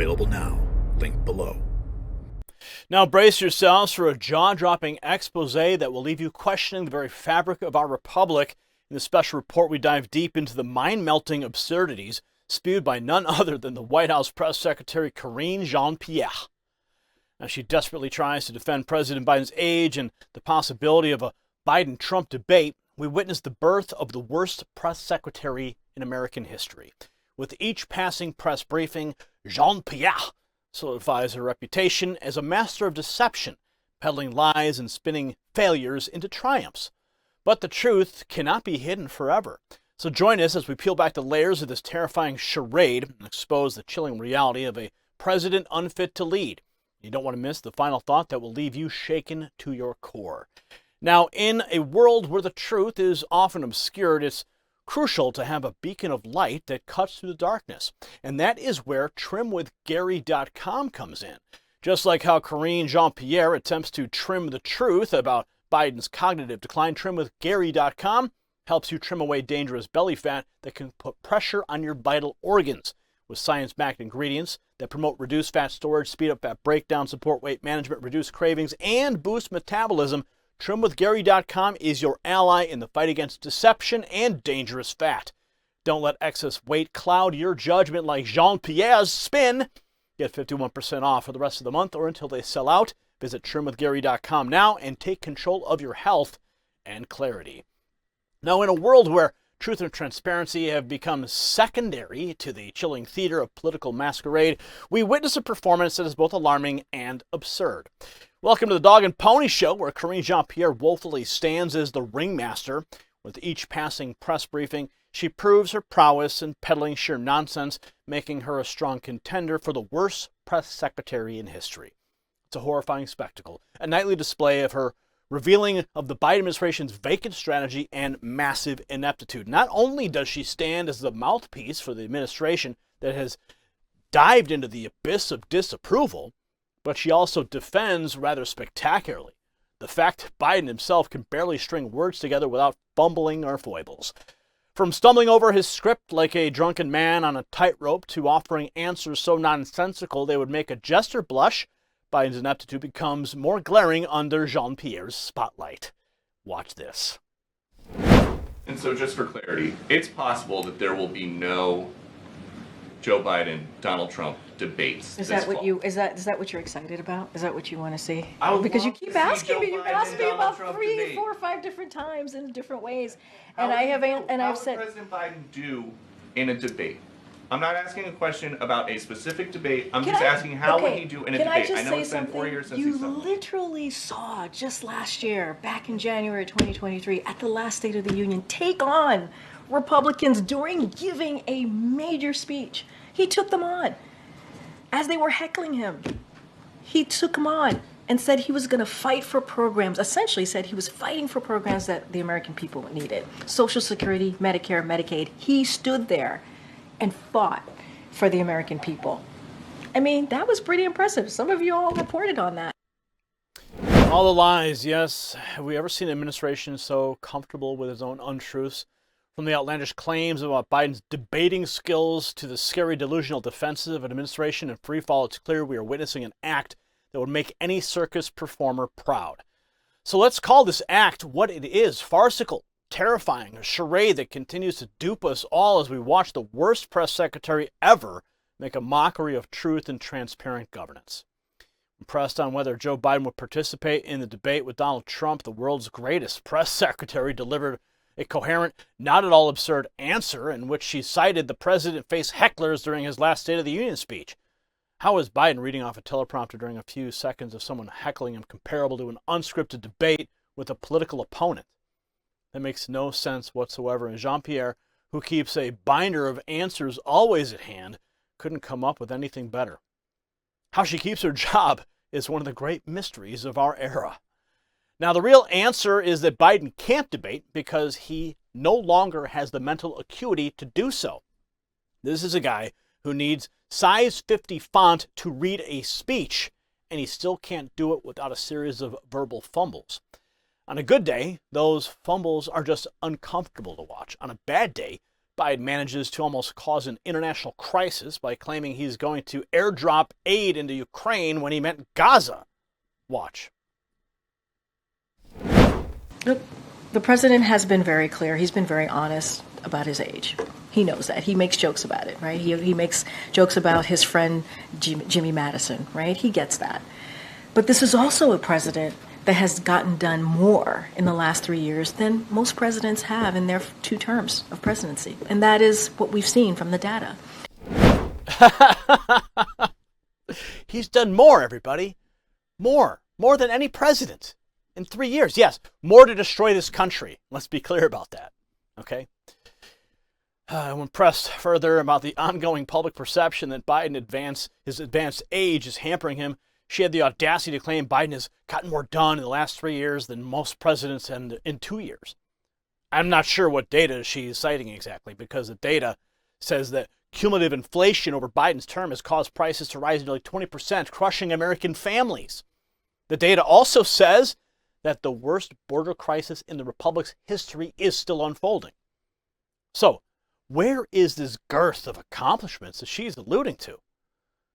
Available now. Link below. Now brace yourselves for a jaw-dropping expose that will leave you questioning the very fabric of our republic. In the special report, we dive deep into the mind-melting absurdities spewed by none other than the White House Press Secretary Karine Jean-Pierre. Now, she desperately tries to defend President Biden's age and the possibility of a Biden-Trump debate. We witnessed the birth of the worst press secretary in American history. With each passing press briefing, Jean-Pierre solidifies her reputation as a master of deception, peddling lies and spinning failures into triumphs. But the truth cannot be hidden forever. So join us as we peel back the layers of this terrifying charade and expose the chilling reality of a president unfit to lead. You don't want to miss the final thought that will leave you shaken to your core. Now, in a world where the truth is often obscured, it's crucial to have a beacon of light that cuts through the darkness. And that is where trimwithgary.com comes in. Just like how Karine Jean-Pierre attempts to trim the truth about Biden's cognitive decline, trimwithgary.com helps you trim away dangerous belly fat that can put pressure on your vital organs. With science-backed ingredients that promote reduced fat storage, speed up fat breakdown, support weight management, reduce cravings, and boost metabolism, trimwithgary.com is your ally in the fight against deception and dangerous fat. Don't let excess weight cloud your judgment like Jean-Pierre's spin. Get 51% off for the rest of the month or until they sell out. Visit trimwithgary.com now and take control of your health and clarity. Now, in a world where truth and transparency have become secondary to the chilling theater of political masquerade, we witness a performance that is both alarming and absurd. Welcome to the Dog and Pony Show, where Karine Jean-Pierre woefully stands as the ringmaster. With each passing press briefing, she proves her prowess in peddling sheer nonsense, making her a strong contender for the worst press secretary in history. It's a horrifying spectacle, a nightly display of her revealing of the Biden administration's vacant strategy and massive ineptitude. Not only does she stand as the mouthpiece for the administration that has dived into the abyss of disapproval, but she also defends rather spectacularly the fact Biden himself can barely string words together without fumbling or foibles. From stumbling over his script like a drunken man on a tightrope to offering answers so nonsensical they would make a jester blush, Biden's ineptitude becomes more glaring under Jean-Pierre's spotlight. Watch this. And so just for clarity, it's possible that there will be no Joe Biden, Donald Trump debates. Is that what you're excited about? Is that what you want to see? Because you keep asking me. You've asked me about 3, 4, 5 different times in different ways, and I've said. What would President Biden do in a debate? I'm not asking a question about a specific debate. I'm just asking how would he do in a debate? I know it's been 4 years since you he's done. literally saw just last year, back in January 2023, at the last State of the Union, take on Republicans during giving a major speech. He took them on. As they were heckling him, he took them on and said he was going to fight for programs, essentially said he was fighting for programs that the American people needed. Social Security, Medicare, Medicaid. He stood there and fought for the American people. I mean, that was pretty impressive. Some of you all reported on that. All the lies, yes. Have we ever seen an administration so comfortable with its own untruths? From the outlandish claims about Biden's debating skills to the scary delusional defenses of an administration in free fall, it's clear we are witnessing an act that would make any circus performer proud. So let's call this act what it is: farcical, terrifying, a charade that continues to dupe us all as we watch the worst press secretary ever make a mockery of truth and transparent governance. When pressed on whether Joe Biden would participate in the debate with Donald Trump, the world's greatest press secretary delivered a coherent, not at all absurd answer in which she cited the president faced hecklers during his last State of the Union speech. How is Biden reading off a teleprompter during a few seconds of someone heckling him comparable to an unscripted debate with a political opponent? That makes no sense whatsoever, and Jean-Pierre, who keeps a binder of answers always at hand, couldn't come up with anything better. How she keeps her job is one of the great mysteries of our era. Now, the real answer is that Biden can't debate because he no longer has the mental acuity to do so. This is a guy who needs size 50 font to read a speech, and he still can't do it without a series of verbal fumbles. On a good day, those fumbles are just uncomfortable to watch. On a bad day, Biden manages to almost cause an international crisis by claiming he's going to airdrop aid into Ukraine when he meant Gaza. Watch. Look, the president has been very clear. He's been very honest about his age. He knows that. He makes jokes about it, right? He makes jokes about his friend Jimmy Madison, right? He gets that. But this is also a president that has gotten done more in the last 3 years than most presidents have in their 2 terms of presidency. And that is what we've seen from the data. He's done more, everybody. More than any president in 3 years. Yes, more to destroy this country. Let's be clear about that, okay? When pressed further about the ongoing public perception that his advanced age is hampering him, she had the audacity to claim Biden has gotten more done in the last 3 years than most presidents in 2 years. I'm not sure what data she's citing exactly, because the data says that cumulative inflation over Biden's term has caused prices to rise nearly 20%, crushing American families. The data also says that the worst border crisis in the Republic's history is still unfolding. So, where is this girth of accomplishments that she's alluding to?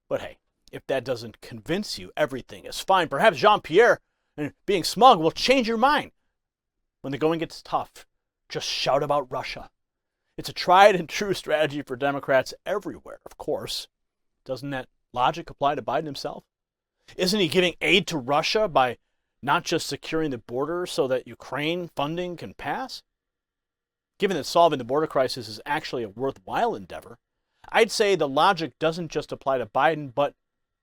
But hey, if that doesn't convince you everything is fine, perhaps Jean-Pierre and being smug will change your mind. When the going gets tough, just shout about Russia. It's a tried and true strategy for Democrats everywhere, of course. Doesn't that logic apply to Biden himself? Isn't he giving aid to Russia by not just securing the border so that Ukraine funding can pass? Given that solving the border crisis is actually a worthwhile endeavor, I'd say the logic doesn't just apply to Biden, but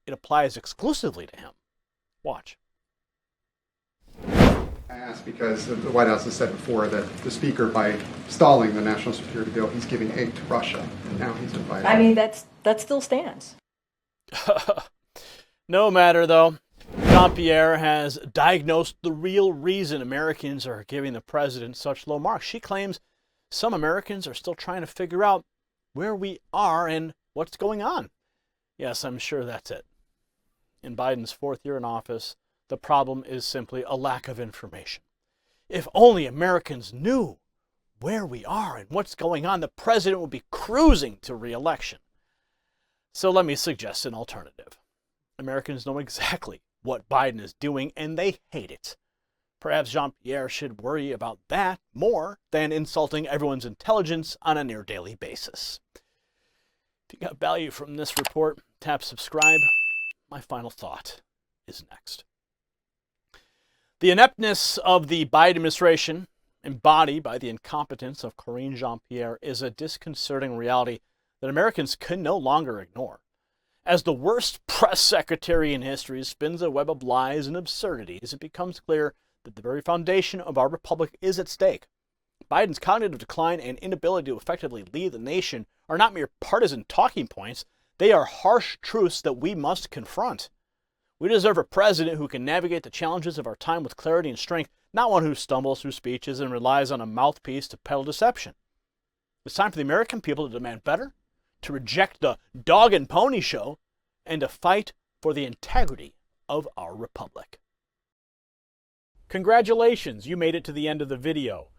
it applies exclusively to him. Watch. I ask because the White House has said before that the Speaker, by stalling the national security bill, he's giving aid to Russia. And now he's invited. I mean, that still stands. No matter, though, Jean-Pierre has diagnosed the real reason Americans are giving the president such low marks. She claims some Americans are still trying to figure out where we are and what's going on. Yes, I'm sure that's it. In Biden's 4th year in office, the problem is simply a lack of information. If only Americans knew where we are and what's going on, the president would be cruising to re-election. So let me suggest an alternative. Americans know exactly what Biden is doing, and they hate it. Perhaps Jean-Pierre should worry about that more than insulting everyone's intelligence on a near-daily basis. If you got value from this report, tap subscribe. My final thought is next. The ineptness of the Biden administration, embodied by the incompetence of Karine Jean-Pierre, is a disconcerting reality that Americans can no longer ignore. As the worst press secretary in history spins a web of lies and absurdities, it becomes clear that the very foundation of our republic is at stake. Biden's cognitive decline and inability to effectively lead the nation are not mere partisan talking points. They are harsh truths that we must confront. We deserve a president who can navigate the challenges of our time with clarity and strength, not one who stumbles through speeches and relies on a mouthpiece to peddle deception. It's time for the American people to demand better, to reject the dog and pony show, and to fight for the integrity of our republic. Congratulations, you made it to the end of the video.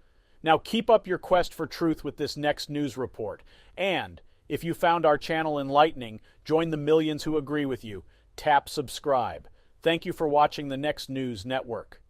Now keep up your quest for truth with this next news report. And if you found our channel enlightening, join the millions who agree with you. Tap subscribe. Thank you for watching the Next News Network.